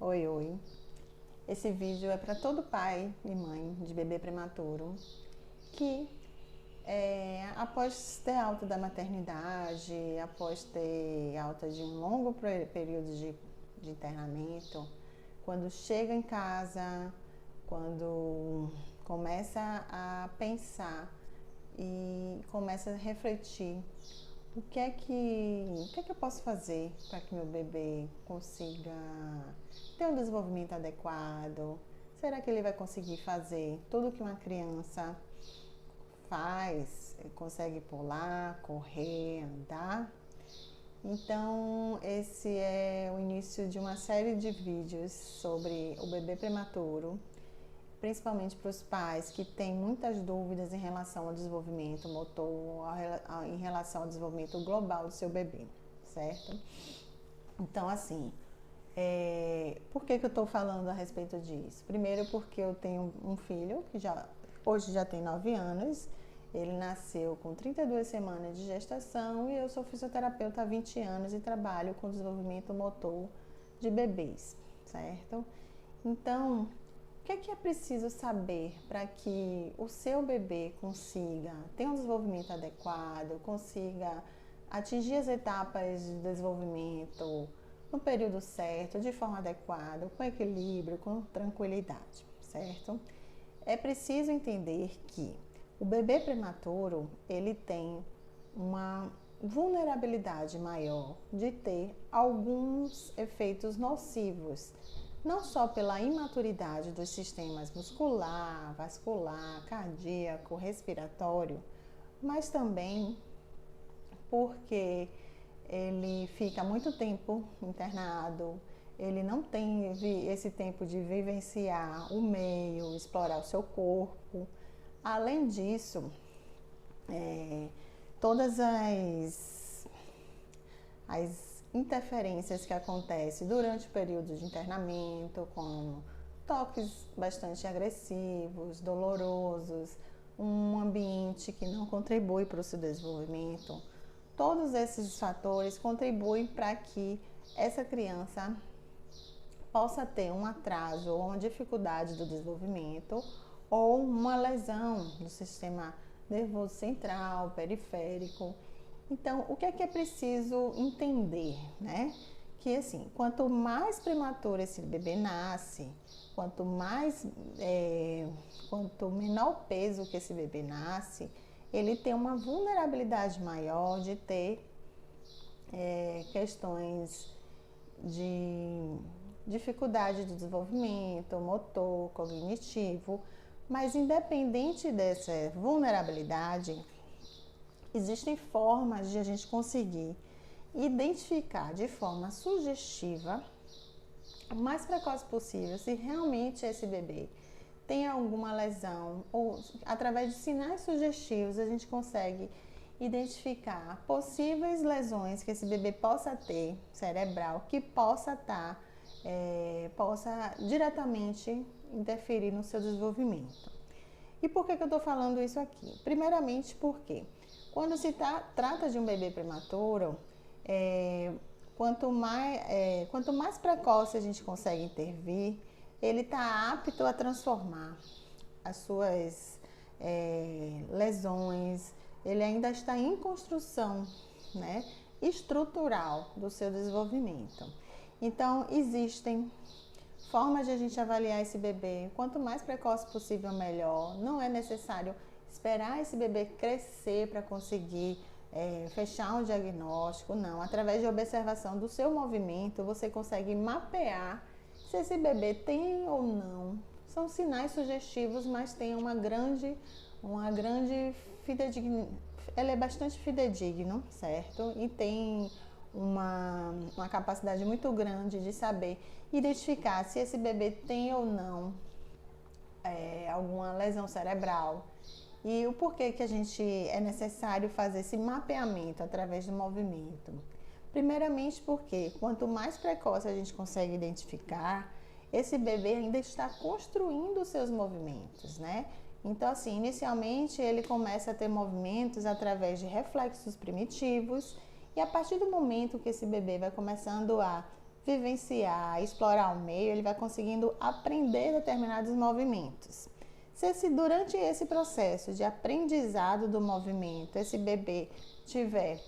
Oi, oi. Esse vídeo é para todo pai e mãe de bebê prematuro que, após ter alta da maternidade, após ter alta de um longo período de internamento, quando chega em casa, quando começa a pensar e começa a refletir o que é que eu posso fazer para que meu bebê consiga ter um desenvolvimento adequado? Será que ele vai conseguir fazer tudo que uma criança faz? Ele consegue pular, correr, andar? Então, esse é o início de uma série de vídeos sobre o bebê prematuro, principalmente para os pais que têm muitas dúvidas em relação ao desenvolvimento motor, em relação ao desenvolvimento global do seu bebê, certo? Então, assim, por que eu estou falando a respeito disso? Primeiro porque eu tenho um filho que hoje já tem 9 anos, ele nasceu com 32 semanas de gestação e eu sou fisioterapeuta há 20 anos e trabalho com desenvolvimento motor de bebês, certo? Então, o que é preciso saber para que o seu bebê consiga ter um desenvolvimento adequado, consiga atingir as etapas de desenvolvimento no período certo, de forma adequada, com equilíbrio, com tranquilidade, certo? É preciso entender que o bebê prematuro, ele tem uma vulnerabilidade maior de ter alguns efeitos nocivos, não só pela imaturidade dos sistemas muscular, vascular, cardíaco, respiratório, mas também porque ele fica muito tempo internado, ele não tem esse tempo de vivenciar o meio, explorar o seu corpo. Além disso, todas as interferências que acontecem durante o período de internamento, como toques bastante agressivos, dolorosos, um ambiente que não contribui para o seu desenvolvimento, todos esses fatores contribuem para que essa criança possa ter um atraso ou uma dificuldade do desenvolvimento ou uma lesão do sistema nervoso central, periférico. Então, o que é preciso entender, né? Que assim, quanto mais prematuro esse bebê nasce, quanto menor o peso que esse bebê nasce, ele tem uma vulnerabilidade maior de ter questões de dificuldade de desenvolvimento motor, cognitivo, mas independente dessa vulnerabilidade, existem formas de a gente conseguir identificar de forma sugestiva, o mais precoce possível, se realmente esse bebê tem alguma lesão, ou através de sinais sugestivos a gente consegue identificar possíveis lesões que esse bebê possa ter, cerebral, que possa diretamente interferir no seu desenvolvimento. E por que eu estou falando isso aqui? Primeiramente porque quando se trata de um bebê prematuro, quanto mais precoce a gente consegue intervir, ele está apto a transformar as suas lesões, ele ainda está em construção, né, estrutural do seu desenvolvimento. Então, existem formas de a gente avaliar esse bebê, quanto mais precoce possível, melhor. Não é necessário esperar esse bebê crescer para conseguir fechar um diagnóstico, não. Através de observação do seu movimento, você consegue mapear se esse bebê tem ou não. São sinais sugestivos, mas tem uma grande fidedigna. Ele é bastante fidedigno, certo? E tem uma capacidade muito grande de saber identificar se esse bebê tem ou não alguma lesão cerebral e o porquê que é necessário fazer esse mapeamento através do movimento. Primeiramente porque quanto mais precoce a gente consegue identificar, esse bebê ainda está construindo os seus movimentos, né? Então, assim, inicialmente ele começa a ter movimentos através de reflexos primitivos e a partir do momento que esse bebê vai começando a vivenciar, explorar o meio, ele vai conseguindo aprender determinados movimentos. Se durante esse processo de aprendizado do movimento, esse bebê tiver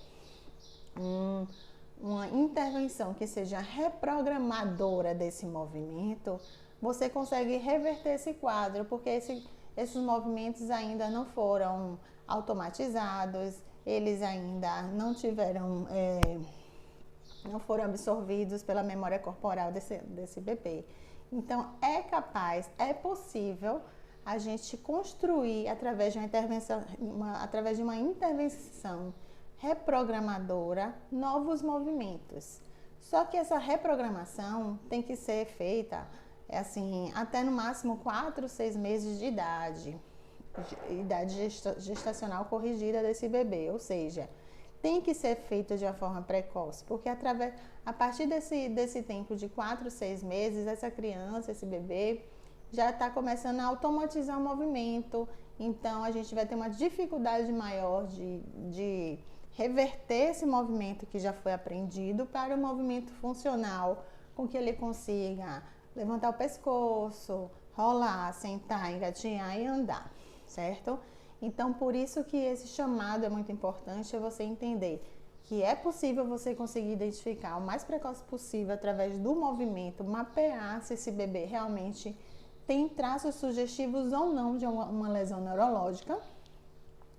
uma intervenção que seja reprogramadora desse movimento, você consegue reverter esse quadro, porque esses movimentos ainda não foram automatizados, eles ainda não tiveram, não foram absorvidos pela memória corporal desse bebê. Então, é capaz, é possível a gente construir através de uma intervenção reprogramadora novos movimentos. Só que essa reprogramação tem que ser feita assim, até no máximo 4, 6 meses de idade gestacional corrigida desse bebê, ou seja, tem que ser feita de uma forma precoce, porque a partir desse tempo de 4, 6 meses, essa criança, esse bebê, já está começando a automatizar o movimento, então a gente vai ter uma dificuldade maior de reverter esse movimento que já foi aprendido para o movimento funcional, com que ele consiga levantar o pescoço, rolar, sentar, engatinhar e andar, certo? Então, por isso que esse chamado é muito importante, é você entender que é possível você conseguir identificar o mais precoce possível através do movimento, mapear se esse bebê realmente tem traços sugestivos ou não de uma lesão neurológica.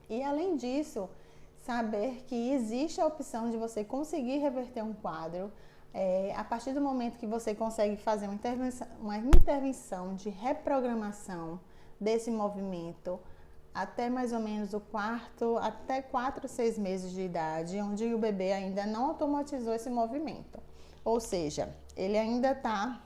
E, além disso, saber que existe a opção de você conseguir reverter um quadro a partir do momento que você consegue fazer uma intervenção de reprogramação desse movimento até mais ou menos até 4, 6 meses de idade, onde o bebê ainda não automatizou esse movimento. Ou seja, ele ainda está